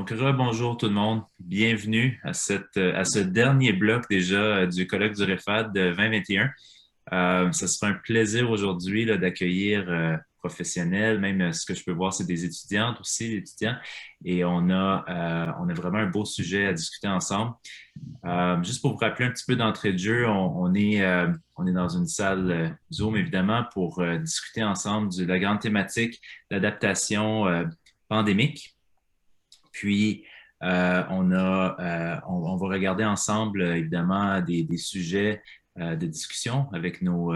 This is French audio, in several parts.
Donc, rebonjour tout le monde. Bienvenue à ce dernier bloc déjà du colloque du REFAD de 2021. Ce sera un plaisir aujourd'hui là, d'accueillir professionnels, même ce que je peux voir, c'est des étudiantes aussi, des étudiants. Et on a vraiment un beau sujet à discuter ensemble. Juste pour vous rappeler un petit peu d'entrée de jeu, on est dans une salle Zoom, évidemment, pour discuter ensemble de la grande thématique d'adaptation pandémique. Puis, on va regarder ensemble, évidemment, des sujets de discussion avec nos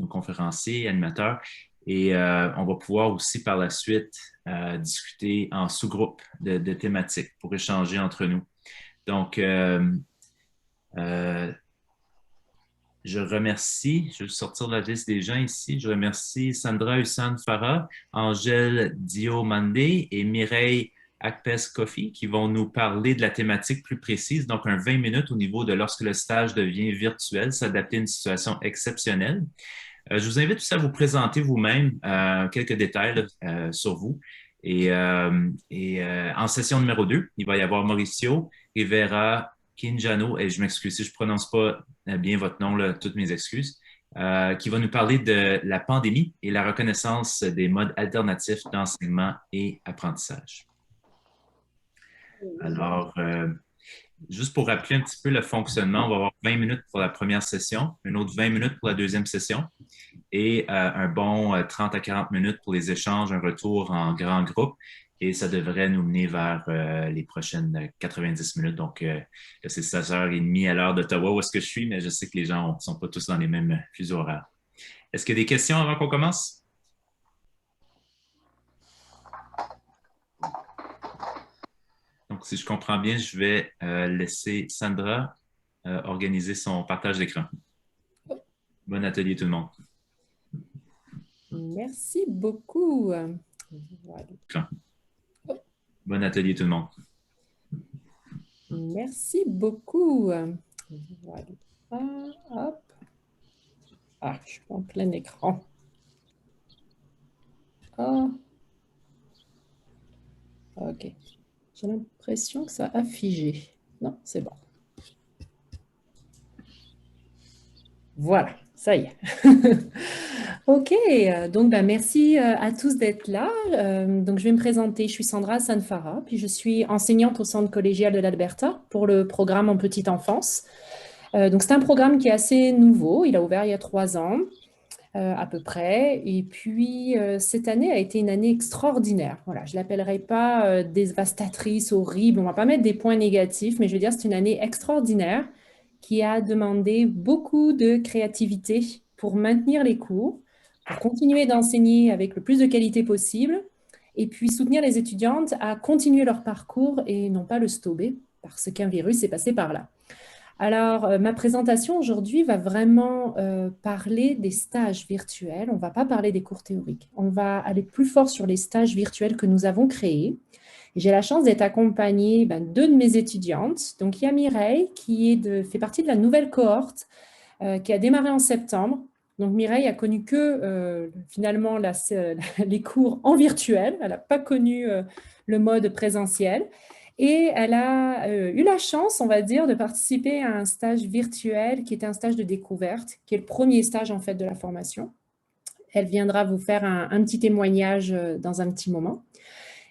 conférenciers, animateurs. Et on va pouvoir aussi par la suite discuter en sous-groupe de thématiques pour échanger entre nous. Donc, euh, je vais sortir la liste des gens ici. Je remercie Sandra Hussan Farah, Angèle Diomande et Mireille Akpes-Kofi qui vont nous parler de la thématique plus précise, donc un 20 minutes au niveau de lorsque le stage devient virtuel, s'adapter à une situation exceptionnelle. Je vous invite aussi à vous présenter vous-même quelques détails sur vous. En session numéro 2, il va y avoir Mauricio Rivera Quinjano, et je m'excuse si je ne prononce pas bien votre nom, là, toutes mes excuses, qui va nous parler de la pandémie et la reconnaissance des modes alternatifs d'enseignement et apprentissage. Alors, juste pour rappeler un petit peu le fonctionnement, on va avoir 20 minutes pour la première session, une autre 20 minutes pour la deuxième session et un bon 30 à 40 minutes pour les échanges, un retour en grand groupe. Et ça devrait nous mener vers les prochaines 90 minutes. Donc, c'est 16h30 à l'heure d'Ottawa où est-ce que je suis, mais je sais que les gens ne sont pas tous dans les mêmes fuseaux horaires. Est-ce qu'il y a des questions avant qu'on commence? Donc, si je comprends bien, je vais laisser Sandra organiser son partage d'écran. Bon atelier tout le monde. Merci beaucoup. Voilà. Bon atelier tout le monde. Merci beaucoup. Voilà. Hop. Ah, je suis en plein écran. Oh. Ok. J'ai l'impression que ça a figé. Non, c'est bon. Voilà, ça y est. Ok, donc merci à tous d'être là. Donc je vais me présenter, je suis Sandra Sanfara, puis je suis enseignante au Centre collégial de l'Alberta pour le programme en petite enfance. Donc c'est un programme qui est assez nouveau, il a ouvert il y a 3 ans à peu près, et puis cette année a été une année extraordinaire. Voilà, je ne l'appellerai pas dévastatrice, horrible, on ne va pas mettre des points négatifs, mais je veux dire c'est une année extraordinaire qui a demandé beaucoup de créativité pour maintenir les cours, pour continuer d'enseigner avec le plus de qualité possible, et puis soutenir les étudiantes à continuer leur parcours et non pas le stopper, parce qu'un virus est passé par là. Alors, ma présentation aujourd'hui va vraiment parler des stages virtuels. On ne va pas parler des cours théoriques. On va aller plus fort sur les stages virtuels que nous avons créés. J'ai la chance d'être accompagnée deux de mes étudiantes. Donc, il y a Mireille qui fait partie de la nouvelle cohorte qui a démarré en septembre. Donc, Mireille a connu que finalement les cours en virtuel. Elle n'a pas connu le mode présentiel. Et elle a eu la chance, on va dire, de participer à un stage virtuel qui était un stage de découverte, qui est le premier stage en fait de la formation. Elle viendra vous faire un petit témoignage dans un petit moment.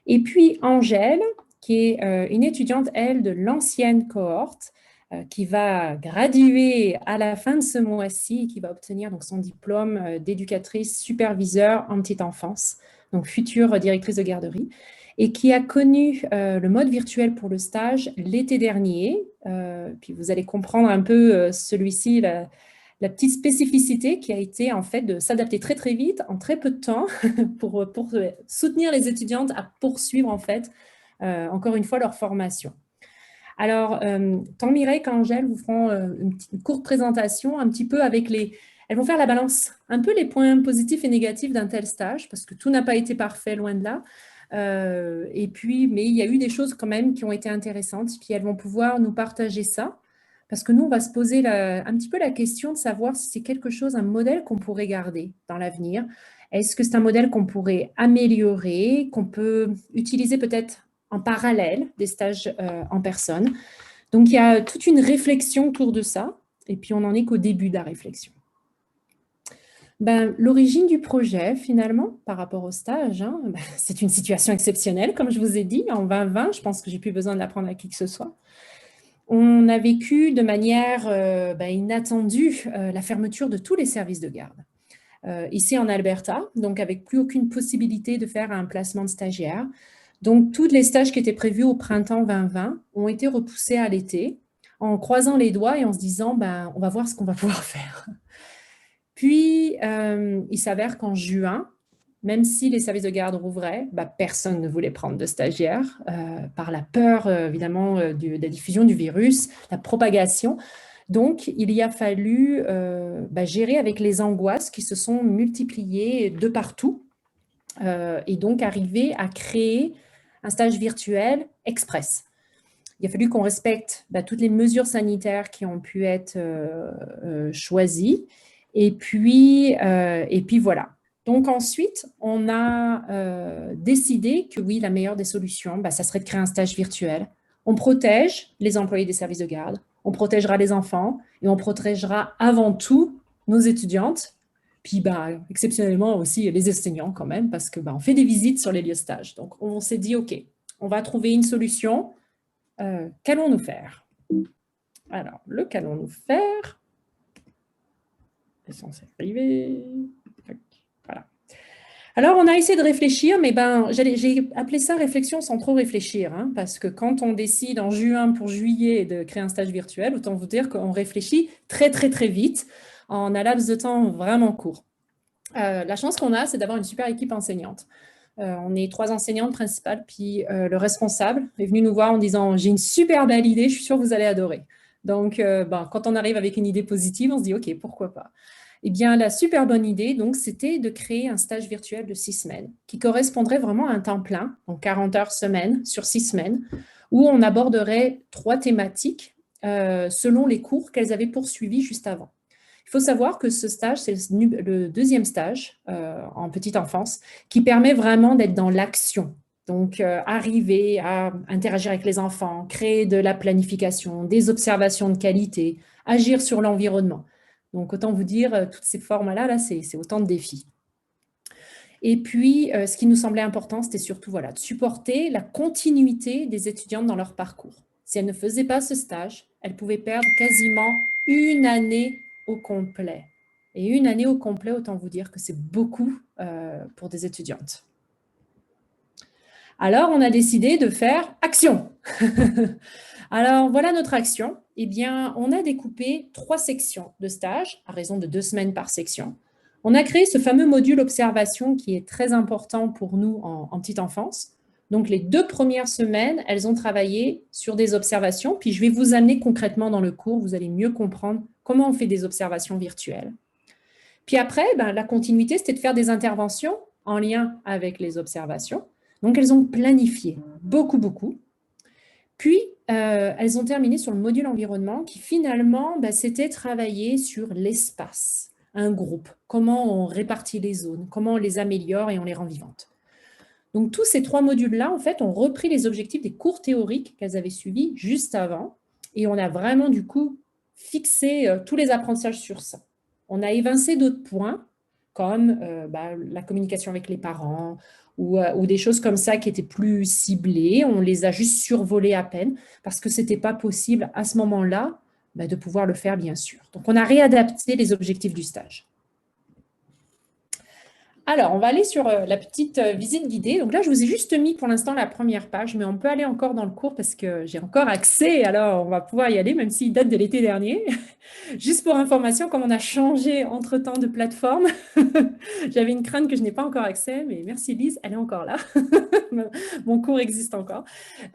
Et puis Angèle, qui est une étudiante, elle, de l'ancienne cohorte, qui va graduer à la fin de ce mois-ci, qui va obtenir donc son diplôme d'éducatrice superviseur en petite enfance, donc future directrice de garderie, et qui a connu le mode virtuel pour le stage l'été dernier. Puis vous allez comprendre un peu celui-ci, la petite spécificité qui a été en fait de s'adapter très très vite, en très peu de temps, pour soutenir les étudiantes à poursuivre en fait, encore une fois, leur formation. Alors, tant Mireille qu'Angèle vous feront une courte présentation un petit peu avec elles vont faire la balance, un peu les points positifs et négatifs d'un tel stage, parce que tout n'a pas été parfait, loin de là. Et puis, mais il y a eu des choses quand même qui ont été intéressantes, puis elles vont pouvoir nous partager ça, parce que nous, on va se poser un petit peu la question de savoir si c'est quelque chose, un modèle qu'on pourrait garder dans l'avenir. Est-ce que c'est un modèle qu'on pourrait améliorer, qu'on peut utiliser peut-être en parallèle des stages en personne. Donc, il y a toute une réflexion autour de ça, et puis on n'en est qu'au début de la réflexion. L'origine du projet, finalement, par rapport au stage, c'est une situation exceptionnelle, comme je vous ai dit, en 2020, je pense que j'ai plus besoin de l'apprendre à qui que ce soit. On a vécu de manière inattendue la fermeture de tous les services de garde. Ici en Alberta, donc avec plus aucune possibilité de faire un placement de stagiaire. Donc, tous les stages qui étaient prévus au printemps 2020 ont été repoussés à l'été, en croisant les doigts et en se disant, on va voir ce qu'on va pouvoir faire. Puis, il s'avère qu'en juin, même si les services de garde rouvraient, personne ne voulait prendre de stagiaires par la peur, évidemment, de la diffusion du virus, la propagation. Donc, il y a fallu gérer avec les angoisses qui se sont multipliées de partout et donc arriver à créer un stage virtuel express. Il a fallu qu'on respecte toutes les mesures sanitaires qui ont pu être choisies. Et puis voilà. Donc ensuite, on a décidé que oui, la meilleure des solutions, ça serait de créer un stage virtuel. On protège les employés des services de garde, on protégera les enfants et on protégera avant tout nos étudiantes, puis exceptionnellement aussi les enseignants quand même, parce que on fait des visites sur les lieux de stage. Donc on s'est dit, OK, on va trouver une solution. Qu'allons-nous faire? Alors, le qu'allons-nous faire? C'est censé arriver. Voilà. Alors, on a essayé de réfléchir, mais j'ai appelé ça réflexion sans trop réfléchir, parce que quand on décide en juin pour juillet de créer un stage virtuel, autant vous dire qu'on réfléchit très, très, très vite en un laps de temps vraiment court. La chance qu'on a, c'est d'avoir une super équipe enseignante. On est 3 enseignantes principales, puis le responsable est venu nous voir en disant « J'ai une super belle idée, je suis sûre que vous allez adorer ». Donc, quand on arrive avec une idée positive, on se dit « Ok, pourquoi pas ». Eh bien, la super bonne idée, donc, c'était de créer un stage virtuel de 6 semaines qui correspondrait vraiment à un temps plein, donc 40 heures semaine sur 6 semaines, où on aborderait 3 thématiques selon les cours qu'elles avaient poursuivis juste avant. Il faut savoir que ce stage, c'est le deuxième stage en petite enfance qui permet vraiment d'être dans l'action. Donc, arriver à interagir avec les enfants, créer de la planification, des observations de qualité, agir sur l'environnement. Donc, autant vous dire, toutes ces formes-là, c'est autant de défis. Et puis, ce qui nous semblait important, c'était surtout de supporter la continuité des étudiantes dans leur parcours. Si elles ne faisaient pas ce stage, elles pouvaient perdre quasiment une année au complet. Et une année au complet, autant vous dire que c'est beaucoup pour des étudiantes. Alors, on a décidé de faire action. Alors, voilà notre action. Eh bien, on a découpé 3 sections de stage, à raison de 2 semaines par section. On a créé ce fameux module observation qui est très important pour nous en petite enfance. Donc, les 2 premières semaines, elles ont travaillé sur des observations. Puis, je vais vous amener concrètement dans le cours. Vous allez mieux comprendre comment on fait des observations virtuelles. Puis après, la continuité, c'était de faire des interventions en lien avec les observations. Donc, elles ont planifié beaucoup, beaucoup. Puis, elles ont terminé sur le module environnement qui, finalement, c'était travailler sur l'espace, un groupe, comment on répartit les zones, comment on les améliore et on les rend vivantes. Donc, tous ces 3 modules-là, en fait, ont repris les objectifs des cours théoriques qu'elles avaient suivis juste avant. Et on a vraiment, du coup, fixé tous les apprentissages sur ça. On a évincé d'autres points, comme la communication avec les parents ou des choses comme ça qui étaient plus ciblées. On les a juste survolées à peine parce que ce n'était pas possible à ce moment-là de pouvoir le faire, bien sûr. Donc, on a réadapté les objectifs du stage. Alors, on va aller sur la petite visite guidée. Donc là, je vous ai juste mis pour l'instant la première page, mais on peut aller encore dans le cours parce que j'ai encore accès. Alors, on va pouvoir y aller, même s'il date de l'été dernier. Juste pour information, comme on a changé entre-temps de plateforme, j'avais une crainte que je n'ai pas encore accès, mais merci Lise, elle est encore là. Mon cours existe encore.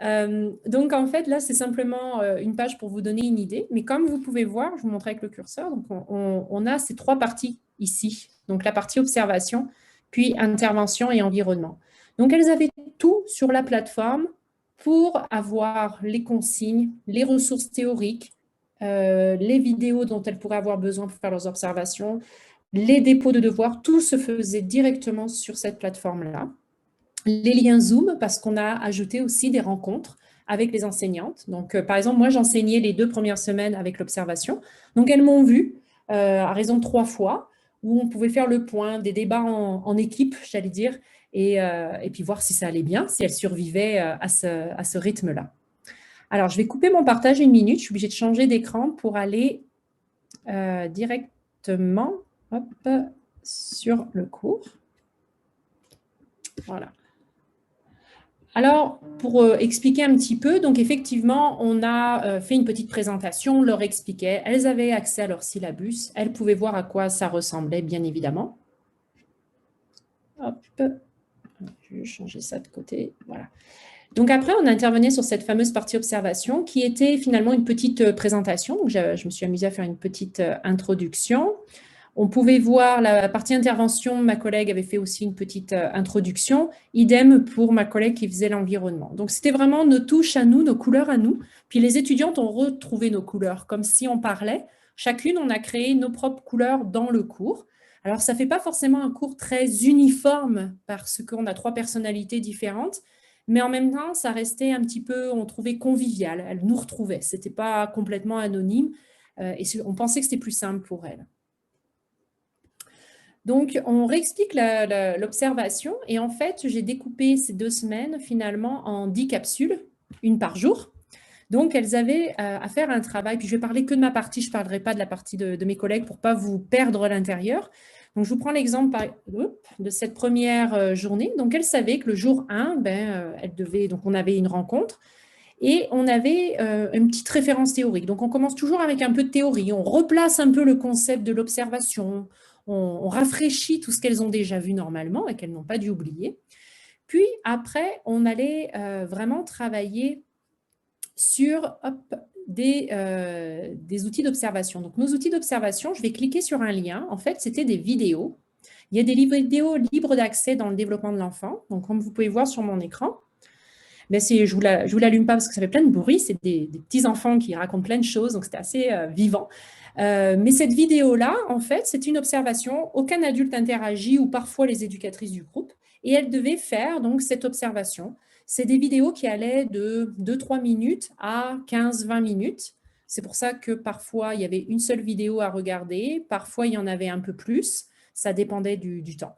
Donc, en fait, là, c'est simplement une page pour vous donner une idée. Mais comme vous pouvez voir, je vous montre avec le curseur, donc on a ces 3 parties ici. Donc, la partie observation, puis intervention et environnement. Donc, elles avaient tout sur la plateforme pour avoir les consignes, les ressources théoriques, les vidéos dont elles pourraient avoir besoin pour faire leurs observations, les dépôts de devoirs, tout se faisait directement sur cette plateforme-là. les liens Zoom parce qu'on a ajouté aussi des rencontres avec les enseignantes. Donc, par exemple, moi, j'enseignais les 2 premières semaines avec l'observation. Donc, elles m'ont vue à raison de 3 fois, où on pouvait faire le point, des débats en équipe, j'allais dire, et puis voir si ça allait bien, si elles survivaient à ce rythme-là. Alors, je vais couper mon partage 1 minute. Je suis obligée de changer d'écran pour aller directement sur le cours. Voilà. Alors, pour expliquer un petit peu, donc effectivement, on a fait une petite présentation, on leur expliquait, elles avaient accès à leur syllabus, elles pouvaient voir à quoi ça ressemblait, bien évidemment. Hop, je vais changer ça de côté, voilà. Donc après, on intervenait sur cette fameuse partie observation qui était finalement une petite présentation. Donc, je me suis amusée à faire une petite introduction. On pouvait voir la partie intervention, ma collègue avait fait aussi une petite introduction, idem pour ma collègue qui faisait l'environnement. Donc, c'était vraiment nos touches à nous, nos couleurs à nous. Puis les étudiantes ont retrouvé nos couleurs, comme si on parlait. Chacune, on a créé nos propres couleurs dans le cours. Alors, ça ne fait pas forcément un cours très uniforme parce qu'on a 3 personnalités différentes, mais en même temps, ça restait un petit peu, on trouvait convivial. Elles nous retrouvaient. Ce n'était pas complètement anonyme et on pensait que c'était plus simple pour elles. Donc, on réexplique l'observation et en fait, j'ai découpé ces 2 semaines finalement en 10 capsules, une par jour. Donc, elles avaient à faire un travail, puis je vais parler que de ma partie, je ne parlerai pas de la partie de mes collègues pour ne pas vous perdre à l'intérieur. Donc, je vous prends l'exemple de cette première journée. Donc, elles savaient que le jour 1, donc on avait une rencontre et on avait une petite référence théorique. Donc, on commence toujours avec un peu de théorie, on replace un peu le concept de l'observation, on rafraîchit tout ce qu'elles ont déjà vu normalement et qu'elles n'ont pas dû oublier. Puis après, on allait vraiment travailler sur des outils d'observation. Donc, nos outils d'observation, je vais cliquer sur un lien. En fait, c'était des vidéos. Il y a des vidéos libres d'accès dans le développement de l'enfant. Donc, comme vous pouvez voir sur mon écran, mais je vous l'allume pas parce que ça fait plein de bruit. C'est des petits enfants qui racontent plein de choses, donc c'était assez vivant. Mais cette vidéo-là, en fait, c'est une observation. Aucun adulte interagit ou parfois les éducatrices du groupe. Et elles devaient faire donc cette observation. C'est des vidéos qui allaient de 2-3 minutes à 15-20 minutes. C'est pour ça que parfois, il y avait une seule vidéo à regarder. Parfois, il y en avait un peu plus. Ça dépendait du temps.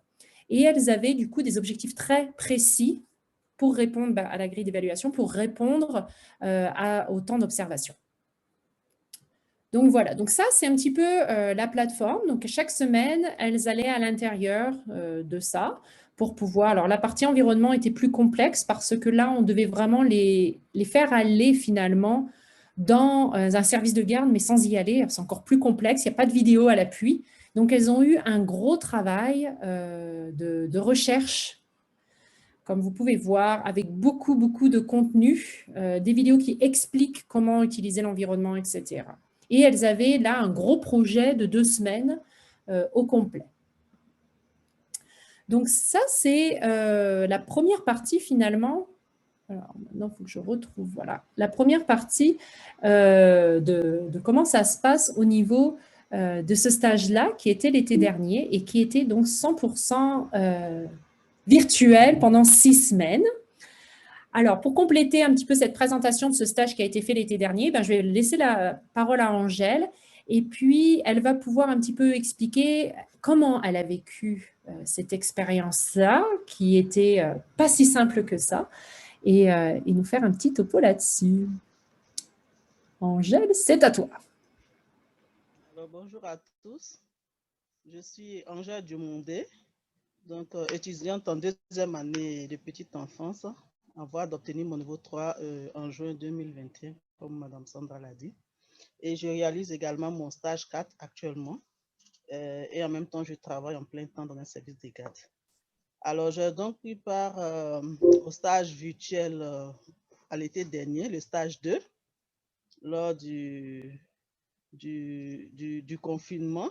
Et elles avaient du coup des objectifs très précis pour répondre à la grille d'évaluation, pour répondre au temps d'observation. Donc voilà, donc ça c'est un petit peu la plateforme. Donc chaque semaine, elles allaient à l'intérieur de ça pour pouvoir… Alors la partie environnement était plus complexe parce que là, on devait vraiment les faire aller finalement dans un service de garde, mais sans y aller. C'est encore plus complexe, il n'y a pas de vidéo à l'appui. Donc elles ont eu un gros travail de recherche, comme vous pouvez voir, avec beaucoup de contenu, des vidéos qui expliquent comment utiliser l'environnement, etc. Et elles avaient là un gros projet de 2 semaines au complet. Donc ça, c'est la première partie finalement. Alors maintenant, il faut que je retrouve, voilà, la première partie de comment ça se passe au niveau de ce stage-là, qui était l'été dernier et qui était donc 100% virtuel pendant 6 semaines. Alors, pour compléter un petit peu cette présentation de ce stage qui a été fait l'été dernier, je vais laisser la parole à Angèle et puis elle va pouvoir un petit peu expliquer comment elle a vécu cette expérience-là, qui était pas si simple que ça, et nous faire un petit topo là-dessus. Angèle, c'est à toi. Alors, bonjour à tous. Je suis Angèle Dumondé, donc étudiante en 2e année de petite enfance, en voie d'obtenir mon niveau 3 en juin 2021, comme Madame Sandra l'a dit. Et je réalise également mon stage 4 actuellement. Et en même temps, je travaille en plein temps dans un service de garde. Alors, j'ai donc pris part au stage virtuel à l'été dernier, le stage 2, lors du confinement,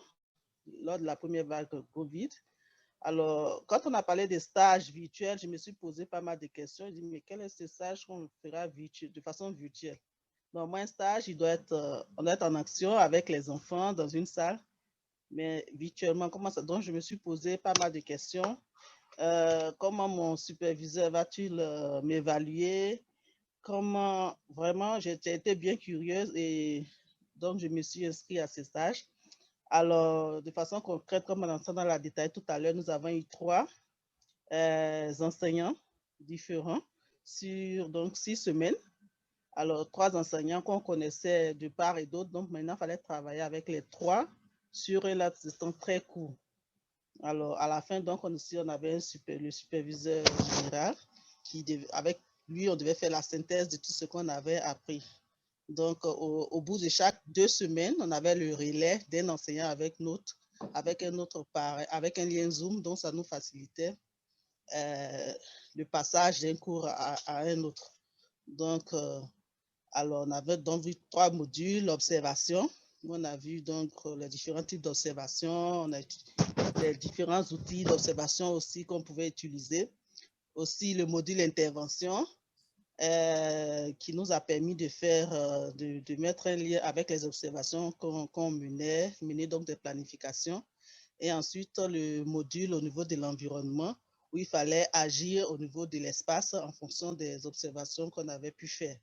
lors de la première vague de Covid. Alors, quand on a parlé des stages virtuels, je me suis posé pas mal de questions. Je me dis, mais quel est ce stage qu'on fera de façon virtuelle? Donc, moi, un stage, on doit être en action avec les enfants dans une salle, mais virtuellement, comment ça? Donc, je me suis posé pas mal de questions comment mon superviseur va-t-il m'évaluer, comment vraiment j'ai été bien curieuse et donc je me suis inscrite à ce stage. Alors, de façon concrète, comme on l'a détaillé tout à l'heure, nous avons eu 3 enseignants différents sur donc 6 semaines. Alors, 3 enseignants qu'on connaissait de part et d'autre. Donc, maintenant, il fallait travailler avec les 3 sur un laps de temps très court. Alors, à la fin, donc, on avait le superviseur général avec lui, on devait faire la synthèse de tout ce qu'on avait appris. Donc, au bout de chaque 2 semaines, on avait le relais d'un enseignant avec un lien Zoom, donc ça nous facilitait le passage d'un cours à un autre. Donc, alors, on avait donc vu 3 modules, l'observation. On a vu donc les différents types d'observation, on a les différents outils d'observation aussi qu'on pouvait utiliser. Aussi, le module intervention qui nous a permis de faire, de mettre un lien avec les observations qu'on menait donc des planifications. Et ensuite, le module au niveau de l'environnement, où il fallait agir au niveau de l'espace en fonction des observations qu'on avait pu faire.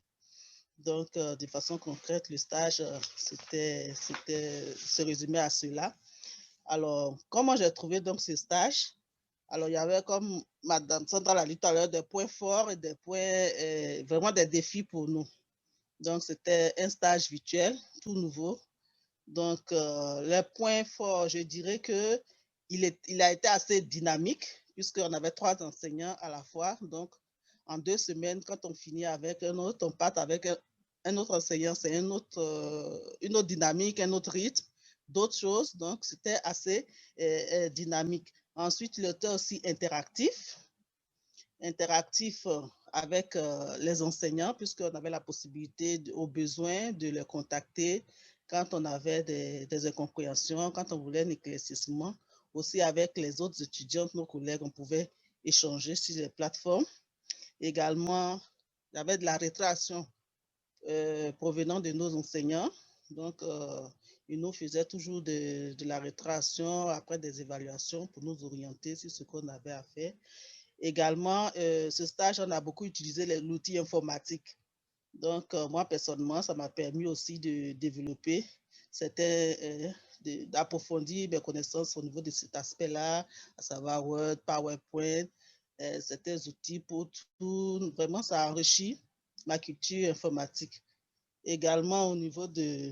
Donc, de façon concrète, le stage, se résumait à cela. Alors, comment j'ai trouvé donc ce stage? Alors, il y avait, comme Madame Sandra l'a dit tout à l'heure, des points forts et des points, vraiment des défis pour nous. Donc, c'était un stage virtuel, tout nouveau. Donc, les points forts, je dirais qu'il a été assez dynamique, puisqu'on avait 3 enseignants à la fois. Donc, en 2 semaines, quand on finit avec un autre, on part avec un autre enseignant, c'est une autre dynamique, un autre rythme, d'autres choses. Donc, c'était assez dynamique. Ensuite, il était aussi interactif avec les enseignants, puisqu'on avait la possibilité, au besoin, de les contacter quand on avait des incompréhensions, quand on voulait un éclaircissement. Aussi avec les autres étudiants, nos collègues, on pouvait échanger sur les plateformes. Également, il y avait de la rétraction provenant de nos enseignants. Donc, ils nous faisaient toujours de la rétraction après des évaluations pour nous orienter sur ce qu'on avait à faire. Également, ce stage, on a beaucoup utilisé l'outil informatique. Donc, moi, personnellement, ça m'a permis aussi de développer, d'approfondir mes connaissances au niveau de cet aspect-là, à savoir Word, PowerPoint, certains outils pour tout. Vraiment, ça enrichit ma culture informatique. Également, au niveau de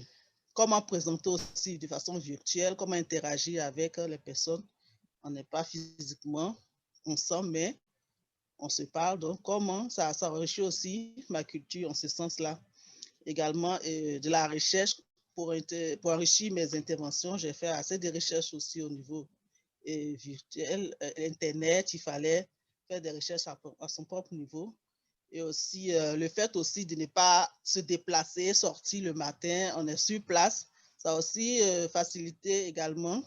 comment présenter aussi de façon virtuelle, comment interagir avec les personnes. On n'est pas physiquement ensemble, mais on se parle. Donc, comment ça enrichit aussi ma culture en ce sens-là. Également, de la recherche pour enrichir mes interventions. J'ai fait assez de recherches aussi au niveau virtuel, Internet. Il fallait faire des recherches à son propre niveau. Et aussi, le fait aussi de ne pas se déplacer, sortir le matin, on est sur place. Ça a aussi facilité également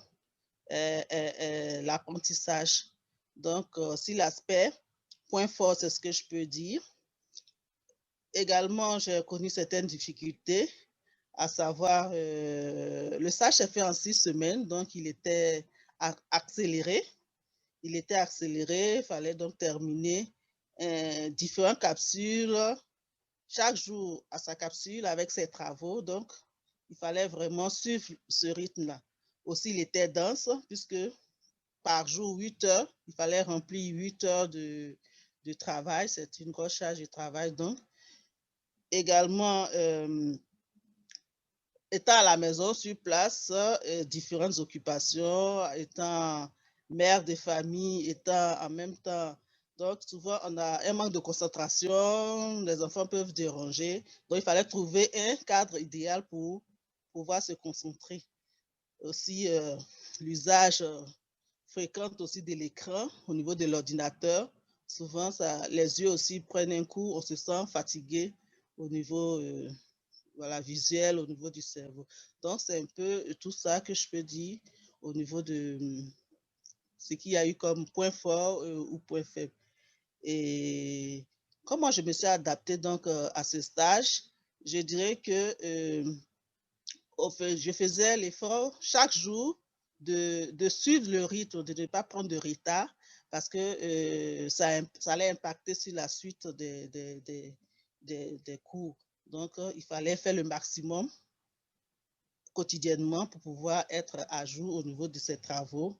l'apprentissage. Donc, si l'aspect point fort, c'est ce que je peux dire. Également, j'ai connu certaines difficultés, à savoir, le stage s'est fait en 6 semaines, donc il était accéléré. Il fallait donc terminer différentes capsules, chaque jour à sa capsule avec ses travaux. Donc, il fallait vraiment suivre ce rythme-là. Aussi, il était dense, puisque par jour, 8 heures, il fallait remplir 8 heures de travail. C'est une grosse charge de travail. Donc, également, étant à la maison, sur place, différentes occupations, étant mère de famille, étant en même temps. Donc, souvent, on a un manque de concentration, les enfants peuvent déranger. Donc, il fallait trouver un cadre idéal pour pouvoir se concentrer. Aussi, l'usage fréquent aussi de l'écran au niveau de l'ordinateur. Souvent, les yeux aussi prennent un coup, on se sent fatigué au niveau visuel, au niveau du cerveau. Donc, c'est un peu tout ça que je peux dire au niveau de ce qu'il y a eu comme point fort ou point faible. Et comment je me suis adaptée donc à ce stage, je dirais que je faisais l'effort chaque jour de suivre le rythme, de ne pas prendre de retard. parce que ça allait impacter sur la suite des cours. Donc, il fallait faire le maximum quotidiennement pour pouvoir être à jour au niveau de ces travaux.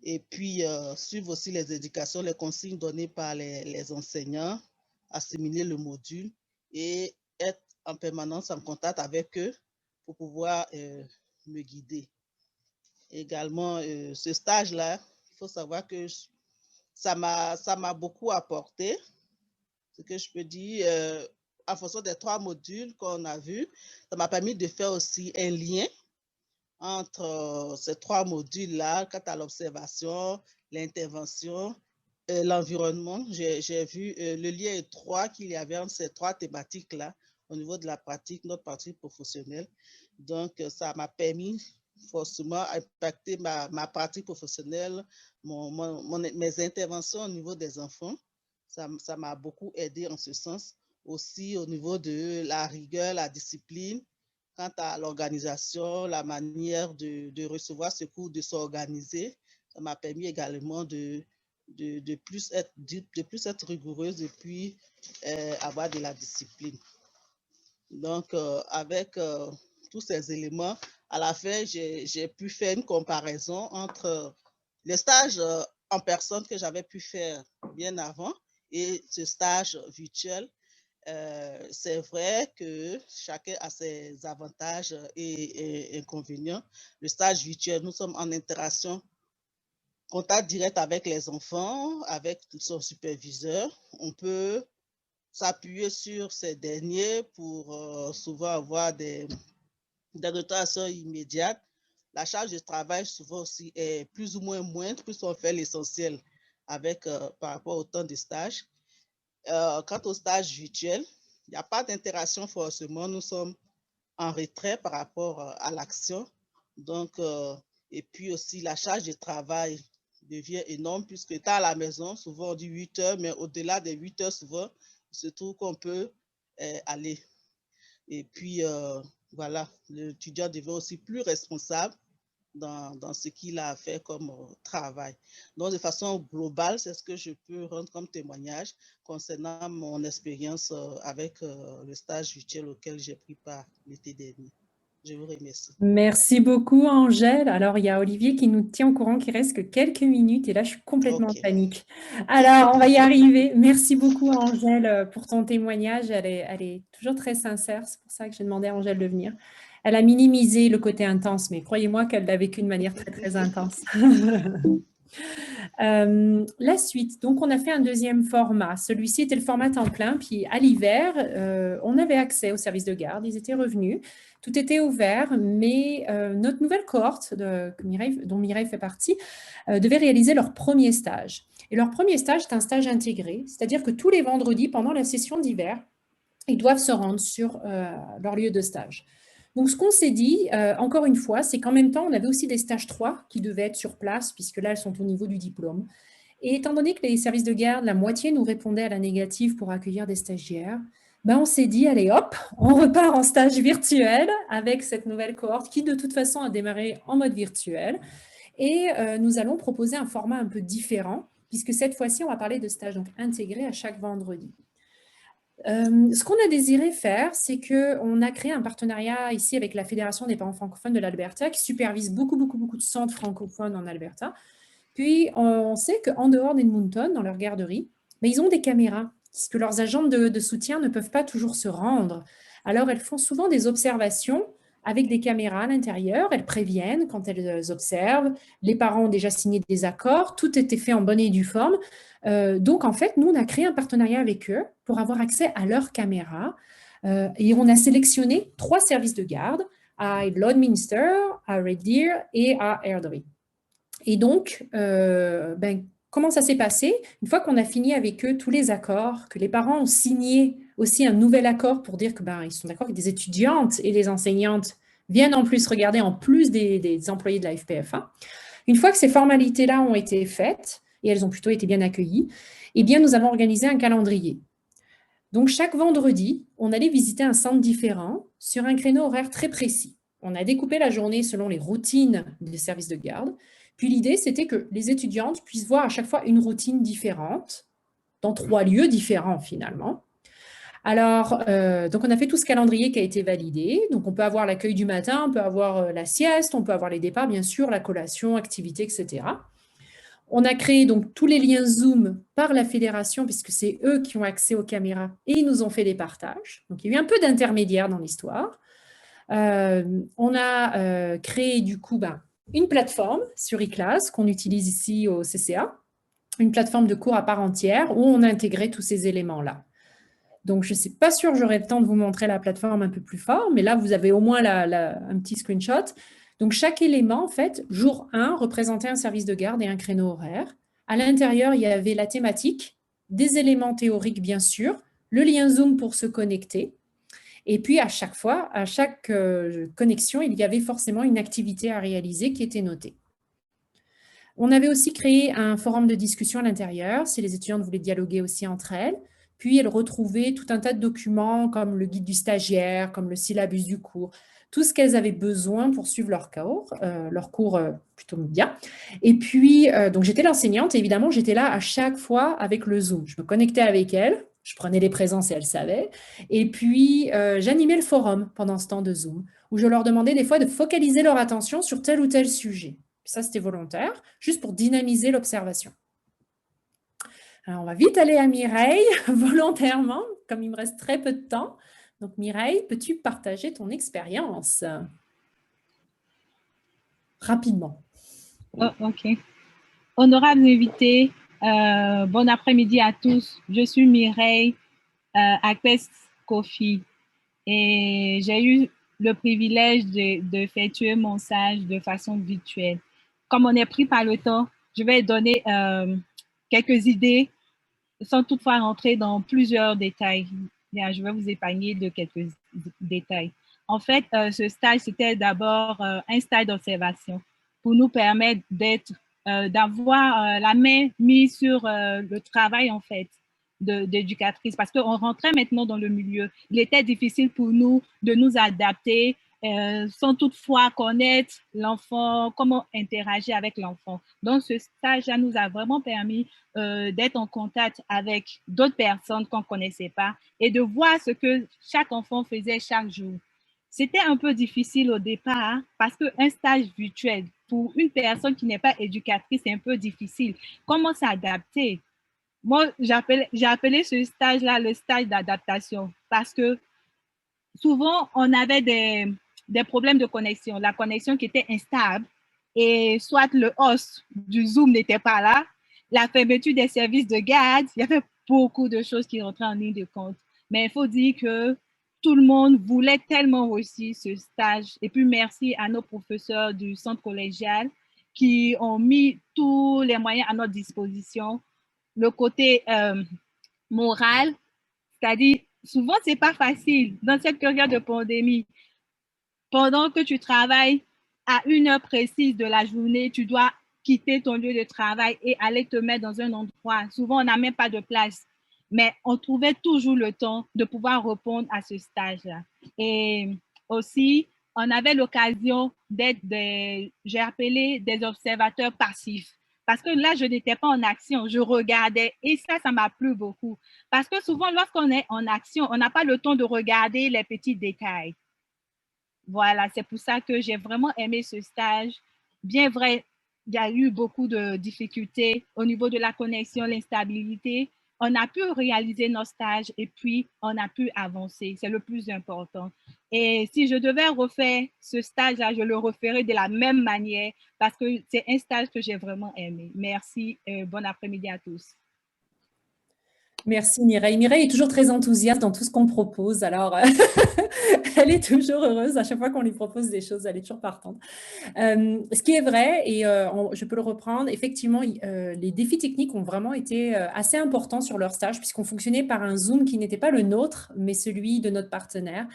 Et puis, suivre aussi les indications, les consignes données par les enseignants, assimiler le module et être en permanence en contact avec eux pour pouvoir me guider. Également, ce stage-là, il faut savoir que ça m'a beaucoup apporté. Ce que je peux dire, en fonction des 3 modules qu'on a vus, ça m'a permis de faire aussi un lien entre ces 3 modules-là, quant à l'observation, l'intervention, l'environnement. J'ai vu le lien étroit qu'il y avait entre ces 3 thématiques-là au niveau de la pratique, notre pratique professionnelle. Donc, ça m'a permis forcément d'impacter ma pratique professionnelle, mes interventions au niveau des enfants. Ça m'a beaucoup aidé en ce sens. Aussi au niveau de la rigueur, la discipline, quant à l'organisation, la manière de recevoir ce cours, de s'organiser. Ça m'a permis également de plus être rigoureuse et puis avoir de la discipline. Donc, avec tous ces éléments, à la fin, j'ai pu faire une comparaison entre les stages en personne que j'avais pu faire bien avant et ce stage virtuel. C'est vrai que chacun a ses avantages et inconvénients. Le stage virtuel, nous sommes en interaction, contact direct avec les enfants, avec son superviseur. On peut s'appuyer sur ces derniers pour souvent avoir des notations immédiates. La charge de travail souvent aussi est plus ou moins moindre, plus on fait l'essentiel par rapport au temps de stage. Quant au stage virtuel, il n'y a pas d'interaction forcément. Nous sommes en retrait par rapport à l'action. Donc, et puis aussi, la charge de travail devient énorme puisque tu es à la maison, souvent on dit 8 heures, mais au-delà des 8 heures, souvent, il se trouve qu'on peut aller. Et puis, voilà, l'étudiant devient aussi plus responsable dans ce qu'il a fait comme travail. Donc, de façon globale, c'est ce que je peux rendre comme témoignage concernant mon expérience avec le stage virtuel auquel j'ai pris part l'été dernier. Je vous remercie. Merci beaucoup, Angèle. Alors, il y a Olivier qui nous tient au courant qu'il reste que quelques minutes et là, je suis complètement en panique. Alors, on va y arriver. Merci beaucoup, Angèle, pour ton témoignage. Elle est toujours très sincère. C'est pour ça que j'ai demandé à Angèle de venir. Elle a minimisé le côté intense, mais croyez-moi qu'elle l'a vécu de manière très, très intense. La suite, donc on a fait un deuxième format. Celui-ci était le format temps plein, puis à l'hiver, on avait accès au service de garde, ils étaient revenus, tout était ouvert, mais notre nouvelle cohorte dont Mireille fait partie devait réaliser leur premier stage. Et leur premier stage, c'est un stage intégré, c'est-à-dire que tous les vendredis, pendant la session d'hiver, ils doivent se rendre sur leur lieu de stage. Donc, ce qu'on s'est dit, encore une fois, c'est qu'en même temps, on avait aussi des stages 3 qui devaient être sur place, puisque là, elles sont au niveau du diplôme. Et étant donné que les services de garde, la moitié nous répondaient à la négative pour accueillir des stagiaires, ben on s'est dit, allez hop, on repart en stage virtuel avec cette nouvelle cohorte qui, de toute façon, a démarré en mode virtuel. Et nous allons proposer un format un peu différent, puisque cette fois-ci, on va parler de stages donc, intégrés à chaque vendredi. Ce qu'on a désiré faire, c'est qu'on a créé un partenariat ici avec la Fédération des parents francophones de l'Alberta qui supervise beaucoup de centres francophones en Alberta. Puis, on sait qu'en dehors d'Edmonton, dans leur garderie, mais ils ont des caméras, puisque leurs agents de soutien ne peuvent pas toujours se rendre. Alors, elles font souvent des observations avec des caméras à l'intérieur. Elles préviennent quand elles observent. Les parents ont déjà signé des accords. Tout était fait en bonne et due forme. Donc, en fait, nous, on a créé un partenariat avec eux pour avoir accès à leurs caméras. Et on a sélectionné 3 services de garde à Lloydminster, à Red Deer et à Airdrie. Et donc, comment ça s'est passé? Une fois qu'on a fini avec eux tous les accords, que les parents ont signé aussi un nouvel accord pour dire que ils sont d'accord que des étudiantes et des enseignantes viennent en plus regarder en plus des employés de la FPFA. Une fois que ces formalités-là ont été faites, et elles ont plutôt été bien accueillies, eh bien, nous avons organisé un calendrier. Donc, chaque vendredi, on allait visiter un centre différent sur un créneau horaire très précis. On a découpé la journée selon les routines des services de garde. Puis l'idée, c'était que les étudiantes puissent voir à chaque fois une routine différente, dans 3 lieux différents finalement. Alors, donc on a fait tout ce calendrier qui a été validé. Donc on peut avoir l'accueil du matin, on peut avoir la sieste, on peut avoir les départs, bien sûr, la collation, activités, etc. On a créé donc tous les liens Zoom par la fédération, puisque c'est eux qui ont accès aux caméras, et ils nous ont fait des partages. Donc il y a eu un peu d'intermédiaire dans l'histoire. On a créé du coup une plateforme sur eClass qu'on utilise ici au CCA, une plateforme de cours à part entière où on a intégré tous ces éléments-là. Donc, je ne suis pas sûre que j'aurai le temps de vous montrer la plateforme un peu plus fort, mais là, vous avez au moins un petit screenshot. Donc, chaque élément, en fait, jour 1, représentait un service de garde et un créneau horaire. À l'intérieur, il y avait la thématique, des éléments théoriques, bien sûr, le lien Zoom pour se connecter. Et puis, à chaque fois, à chaque connexion, il y avait forcément une activité à réaliser qui était notée. On avait aussi créé un forum de discussion à l'intérieur, si les étudiantes voulaient dialoguer aussi entre elles. Puis, elles retrouvaient tout un tas de documents comme le guide du stagiaire, comme le syllabus du cours, tout ce qu'elles avaient besoin pour suivre leur cours plutôt bien. Et puis, donc j'étais l'enseignante et évidemment, j'étais là à chaque fois avec le Zoom. Je me connectais avec elles, je prenais les présences et elles savaient. Et puis, j'animais le forum pendant ce temps de Zoom, où je leur demandais des fois de focaliser leur attention sur tel ou tel sujet. Ça, c'était volontaire, juste pour dynamiser l'observation. Alors, on va vite aller à Mireille, volontairement, comme il me reste très peu de temps. Donc, Mireille, peux-tu partager ton expérience rapidement? Oh, OK. Honorables invités, bon après-midi à tous. Je suis Mireille Akpes Kofi et j'ai eu le privilège d'effectuer mon stage de façon virtuelle. Comme on est pris par le temps, je vais donner quelques idées sans toutefois rentrer dans plusieurs détails. Bien, je vais vous épargner de quelques détails. En fait, ce stage, c'était d'abord un stage d'observation pour nous permettre d'avoir la main mise sur le travail, en fait, d'éducatrice, parce qu'on rentrait maintenant dans le milieu. Il était difficile pour nous de nous adapter sans toutefois connaître l'enfant, comment interagir avec l'enfant. Donc, ce stage-là nous a vraiment permis d'être en contact avec d'autres personnes qu'on ne connaissait pas et de voir ce que chaque enfant faisait chaque jour. C'était un peu difficile au départ parce qu'un stage virtuel, pour une personne qui n'est pas éducatrice, c'est un peu difficile. Comment s'adapter? Moi, j'ai appelé ce stage-là le stage d'adaptation parce que souvent, on avait des problèmes de connexion, la connexion qui était instable et soit le host du Zoom n'était pas là, la fermeture des services de garde, il y avait beaucoup de choses qui rentraient en ligne de compte. Mais il faut dire que tout le monde voulait tellement aussi ce stage. Et puis, merci à nos professeurs du centre collégial qui ont mis tous les moyens à notre disposition. Le côté moral, c'est-à-dire, souvent, ce n'est pas facile dans cette période de pandémie. Pendant que tu travailles à une heure précise de la journée, tu dois quitter ton lieu de travail et aller te mettre dans un endroit. Souvent, on n'a même pas de place. Mais on trouvait toujours le temps de pouvoir répondre à ce stage-là. Et aussi, on avait l'occasion d'être j'ai appelé des observateurs passifs. Parce que là, je n'étais pas en action, je regardais. Et ça m'a plu beaucoup. Parce que souvent, lorsqu'on est en action, on n'a pas le temps de regarder les petits détails. Voilà, c'est pour ça que j'ai vraiment aimé ce stage. Bien vrai, il y a eu beaucoup de difficultés au niveau de la connexion, l'instabilité. On a pu réaliser nos stages et puis on a pu avancer. C'est le plus important. Et si je devais refaire ce stage-là, je le referais de la même manière parce que c'est un stage que j'ai vraiment aimé. Merci. Bon après-midi à tous. Merci Mireille. Mireille est toujours très enthousiaste dans tout ce qu'on propose. Alors, elle est toujours heureuse à chaque fois qu'on lui propose des choses. Elle est toujours partante. Ce qui est vrai, et je peux le reprendre, effectivement, les défis techniques ont vraiment été assez importants sur leur stage puisqu'on fonctionnait par un Zoom qui n'était pas le nôtre, mais celui de notre partenaire.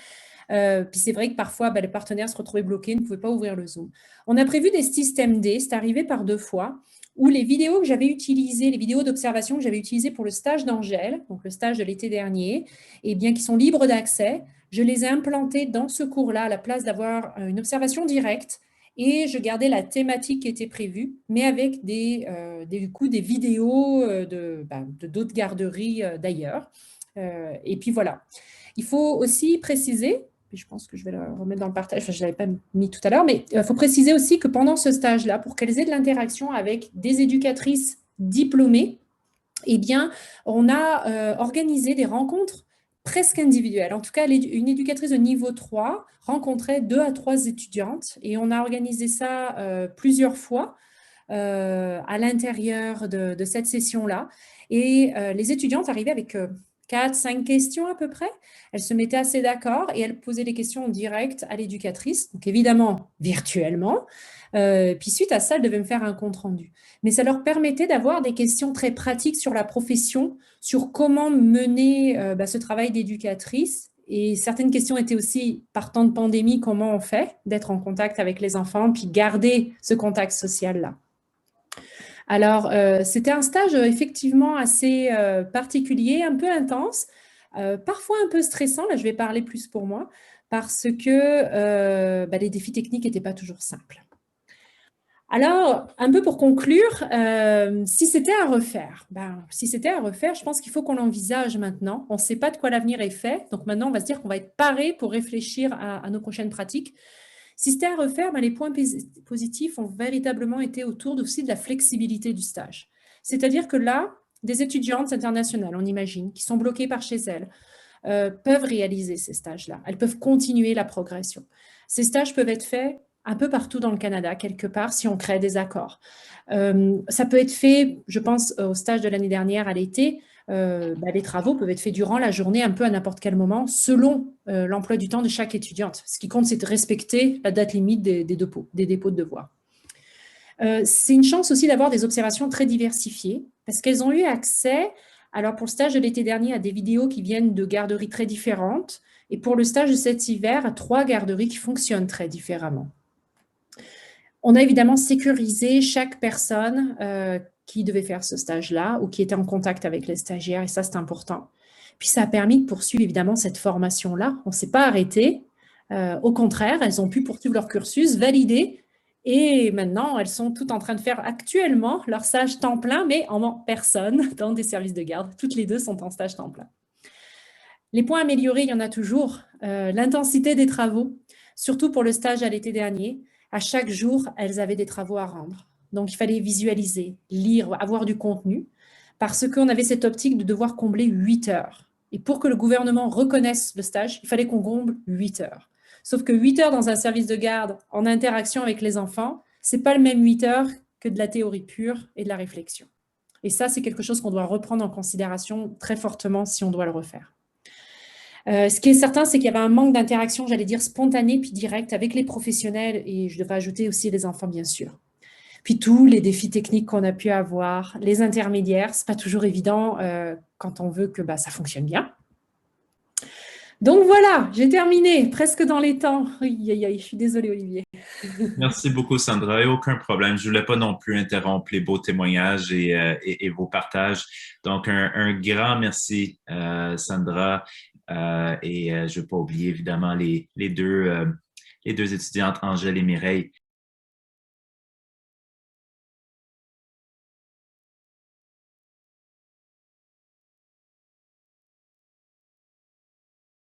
Puis c'est vrai que parfois, les partenaires se retrouvaient bloqués, ne pouvaient pas ouvrir le Zoom. On a prévu des systèmes D, c'est arrivé par 2 fois, où les vidéos que j'avais utilisées, les vidéos d'observation que j'avais utilisées pour le stage d'Angèle, donc le stage de l'été dernier, et bien qui sont libres d'accès, je les ai implantées dans ce cours-là à la place d'avoir une observation directe. et je gardais la thématique qui était prévue, mais avec du coup, des vidéos de d'autres garderies d'ailleurs. Et puis voilà. Il faut aussi préciser, et je pense que je vais le remettre dans le partage, enfin, je ne l'avais pas mis tout à l'heure, mais il faut préciser aussi que pendant ce stage-là, pour qu'elles aient de l'interaction avec des éducatrices diplômées, eh bien, on a organisé des rencontres presque individuelles. En tout cas, une éducatrice de niveau 3 rencontrait 2 à 3 étudiantes et on a organisé ça plusieurs fois à l'intérieur de cette session-là. Et les étudiantes arrivaient avec 4, 5 questions à peu près. Elles se mettaient assez d'accord et elles posaient les questions en direct à l'éducatrice, donc évidemment virtuellement. Puis suite à ça, elles devaient me faire un compte-rendu. Mais ça leur permettait d'avoir des questions très pratiques sur la profession, sur comment mener ce travail d'éducatrice. Et certaines questions étaient aussi, par temps de pandémie, comment on fait d'être en contact avec les enfants, puis garder ce contact social-là. Alors, c'était un stage effectivement assez particulier, un peu intense, parfois un peu stressant, là je vais parler plus pour moi, parce que les défis techniques n'étaient pas toujours simples. Alors, un peu pour conclure, si c'était à refaire, je pense qu'il faut qu'on l'envisage maintenant. On ne sait pas de quoi l'avenir est fait, donc maintenant on va se dire qu'on va être paré pour réfléchir à nos prochaines pratiques. Si c'était à refaire, les points positifs ont véritablement été autour aussi de la flexibilité du stage. C'est-à-dire que là, des étudiantes internationales, on imagine, qui sont bloquées par chez elles, peuvent réaliser ces stages-là. Elles peuvent continuer la progression. Ces stages peuvent être faits un peu partout dans le Canada, quelque part, si on crée des accords. Ça peut être fait, je pense, au stage de l'année dernière à l'été. Les travaux peuvent être faits durant la journée, un peu à n'importe quel moment, selon l'emploi du temps de chaque étudiante. Ce qui compte, c'est de respecter la date limite des dépôts de devoirs. C'est une chance aussi d'avoir des observations très diversifiées, parce qu'elles ont eu accès, alors pour le stage de l'été dernier, à des vidéos qui viennent de garderies très différentes, et pour le stage de cet hiver, à 3 garderies qui fonctionnent très différemment. On a évidemment sécurisé chaque personne qui devait faire ce stage-là ou qui était en contact avec les stagiaires, et ça, c'est important. Puis, ça a permis de poursuivre évidemment cette formation-là. On ne s'est pas arrêté. Au contraire, elles ont pu poursuivre leur cursus, valider, et maintenant, elles sont toutes en train de faire actuellement leur stage temps plein, mais en personne, dans des services de garde. Toutes les deux sont en stage temps plein. Les points améliorés, il y en a toujours. L'intensité des travaux, surtout pour le stage à l'été dernier. À chaque jour, elles avaient des travaux à rendre. Donc, il fallait visualiser, lire, avoir du contenu, parce qu'on avait cette optique de devoir combler 8 heures. Et pour que le gouvernement reconnaisse le stage, il fallait qu'on comble 8 heures. Sauf que 8 heures dans un service de garde, en interaction avec les enfants, ce n'est pas le même 8 heures que de la théorie pure et de la réflexion. Et ça, c'est quelque chose qu'on doit reprendre en considération très fortement si on doit le refaire. Ce qui est certain, c'est qu'il y avait un manque d'interaction, j'allais dire spontanée puis directe avec les professionnels et je devrais ajouter aussi les enfants, bien sûr. Puis tous les défis techniques qu'on a pu avoir, les intermédiaires, ce n'est pas toujours évident quand on veut que ça fonctionne bien. Donc voilà, j'ai terminé, presque dans les temps. Je suis désolée, Olivier. Merci beaucoup, Sandra. Et aucun problème. Je ne voulais pas non plus interrompre les beaux témoignages et vos partages. Donc, un grand merci, Sandra. Je ne veux pas oublier, évidemment, les deux étudiantes, Angèle et Mireille.